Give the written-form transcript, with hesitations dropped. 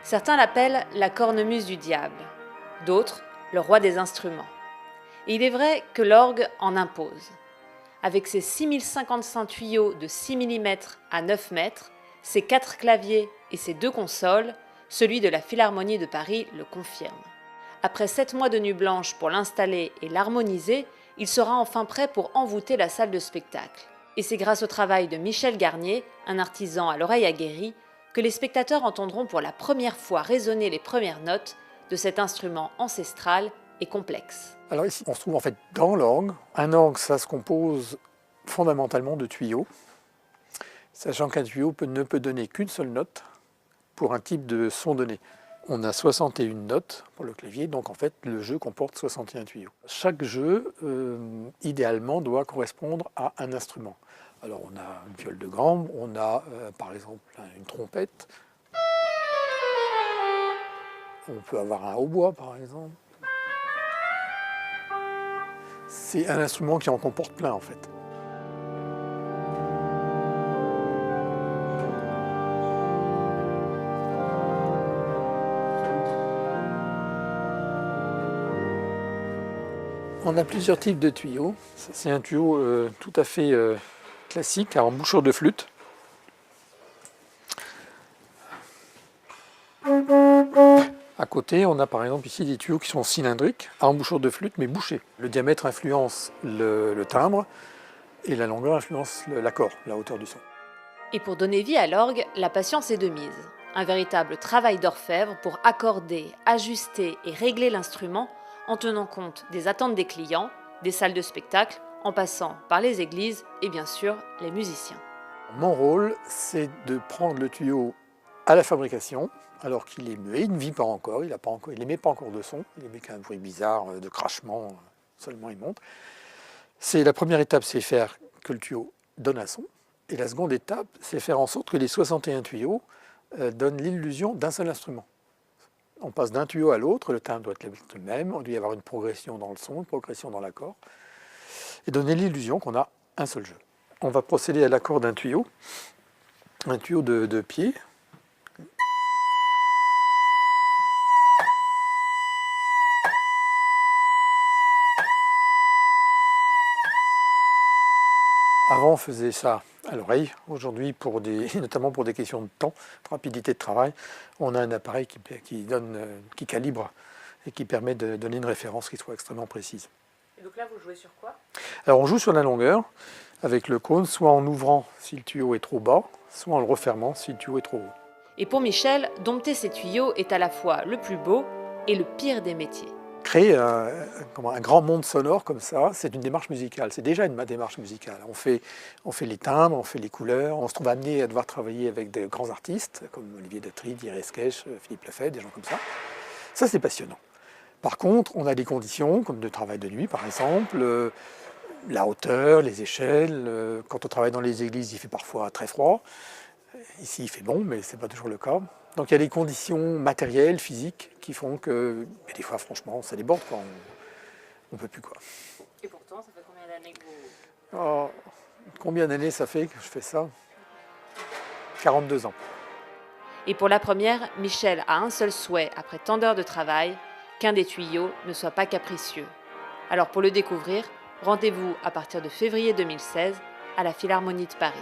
Certains l'appellent la cornemuse du diable, d'autres le roi des instruments. Et il est vrai que l'orgue en impose. Avec ses 6055 tuyaux de 6 mm à 9 mètres, ses 4 claviers et ses 2 consoles, celui de la Philharmonie de Paris le confirme. Après 7 mois de nuit blanche pour l'installer et l'harmoniser, il sera enfin prêt pour envoûter la salle de spectacle. Et c'est grâce au travail de Michel Garnier, un artisan à l'oreille aguerrie, que les spectateurs entendront pour la première fois résonner les premières notes de cet instrument ancestral et complexe. Alors ici, on se trouve en fait dans l'orgue. Un orgue, ça se compose fondamentalement de tuyaux, sachant qu'un tuyau ne peut donner qu'une seule note pour un type de son donné. On a 61 notes pour le clavier, donc en fait le jeu comporte 61 tuyaux. Chaque jeu, idéalement, doit correspondre à un instrument. Alors on a une viole de gambe, on a par exemple une trompette, on peut avoir un hautbois par exemple. C'est un instrument qui en comporte plein en fait. On a plusieurs types de tuyaux. C'est un tuyau tout à fait classique, à embouchure de flûte. À côté, on a par exemple ici des tuyaux qui sont cylindriques, à embouchure de flûte, mais bouchés. Le diamètre influence le timbre et la longueur influence l'accord, la hauteur du son. Et pour donner vie à l'orgue, la patience est de mise. Un véritable travail d'orfèvre pour accorder, ajuster et régler l'instrument en tenant compte des attentes des clients, des salles de spectacle, en passant par les églises et bien sûr les musiciens. Mon rôle, c'est de prendre le tuyau à la fabrication, alors qu'il est muet, il ne vit pas encore, il n'émet pas encore de son, il émet qu'un bruit bizarre de crachement, seulement il monte. La première étape, c'est faire que le tuyau donne un son, et la seconde étape, c'est faire en sorte que les 61 tuyaux donnent l'illusion d'un seul instrument. On passe d'un tuyau à l'autre, le timbre doit être le même, on doit y avoir une progression dans le son, une progression dans l'accord, et donner l'illusion qu'on a un seul jeu. On va procéder à l'accord d'un tuyau, un tuyau de pied. Avant, on faisait ça à l'oreille. Aujourd'hui, notamment pour des questions de temps, de rapidité de travail, on a un appareil qui calibre et qui permet de donner une référence qui soit extrêmement précise. Et donc là, vous jouez sur quoi? Alors, on joue sur la longueur avec le cône, soit en ouvrant si le tuyau est trop bas, soit en le refermant si le tuyau est trop haut. Et pour Michel, dompter ces tuyaux est à la fois le plus beau et le pire des métiers. Créer un grand monde sonore comme ça, c'est une démarche musicale. C'est déjà une démarche musicale. On fait les timbres, on fait les couleurs. On se trouve amené à devoir travailler avec des grands artistes comme Olivier Datry, Thierry Esquèche, Philippe Lafay, des gens comme ça. Ça, c'est passionnant. Par contre, on a des conditions, comme le travail de nuit par exemple, la hauteur, les échelles. Quand on travaille dans les églises, il fait parfois très froid. Ici, il fait bon, mais ce n'est pas toujours le cas. Donc il y a des conditions matérielles, physiques, qui font que, des fois, franchement, ça déborde, quoi. On ne peut plus, quoi. Et pourtant, ça fait combien d'années que vous... Oh, combien d'années ça fait que je fais ça? 42 ans. Et pour la première, Michel a un seul souhait, après tant d'heures de travail, qu'un des tuyaux ne soit pas capricieux. Alors pour le découvrir, rendez-vous à partir de février 2016 à la Philharmonie de Paris.